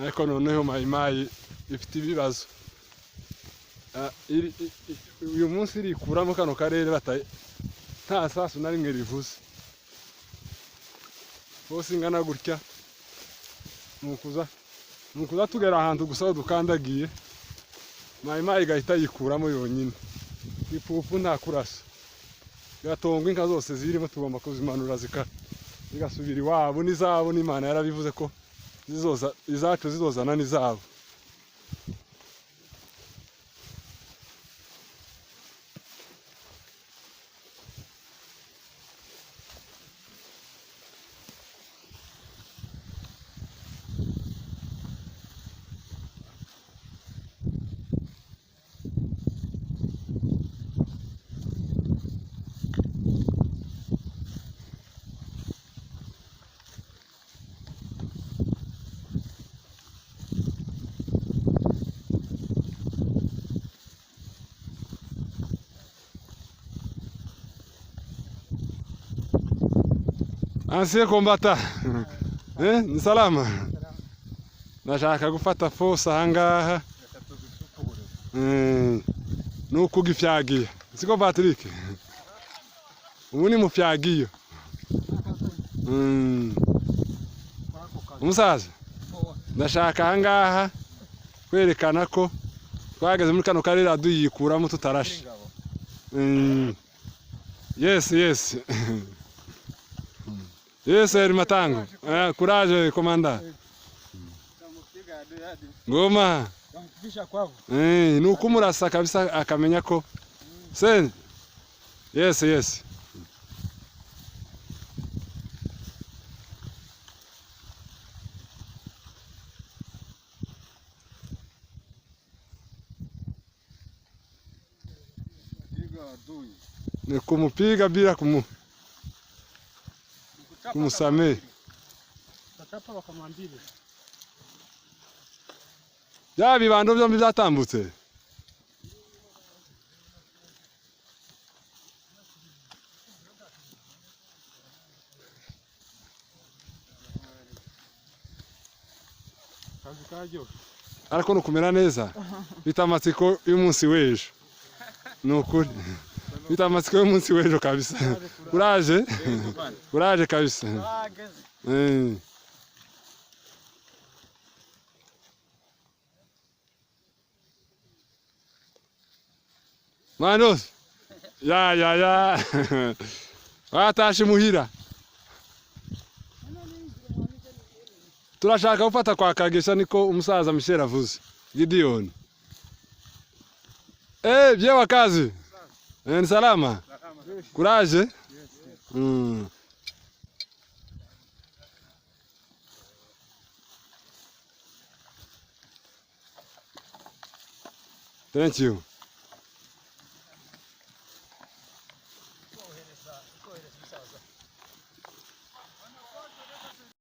ariko noneho mayimayi ifite ibibazo. Uyu munsi irikuramo kano karere nta sasu na rimwe rivuze. Hose ingana gutya nukuza tugera ahantu gusa dukandagiye mayimayi igahita yikuramo yonyine. Ipupu nta kurasa. Gatongwa inka zose zirimo tugomba kuzimanura zigasubira iwabo n'izabo. n'Imana yarabivuze ko izacu zizozana n'izabo. Ancien combattant. Ni salama. Nashaka gufata force ahangaha. Nuko gifyagiye. Siko Patrick. Ubu ni mufyagiye. Umusaza. Ndashaka ahangaha kwerekana ko twageze muri kano karere aduyikuramo tutarashe. Yes. Yes, Matango. Courage, commandant. Ngoma. Nuko umurasa kabisa akamenya ko. Sen. Yes. Ni kumupiga bila kumusamehe. Batapa bakamwambira. Ya bibando byombi byatambutse. Kazi kajyo. Ariko nukumera neza. Bitamatsiko y'umunsi w'ejo. Nukuri. Bitamatsiko y'umunsi w'ejo kabisa. Courage kabisa. Manos. Ya. Watashi muhira. Turashaka gufata kwa Kagesha niko umusaza Michel avuze. Gideon. Byewa kazi. Ni salama. Courage. Thank you.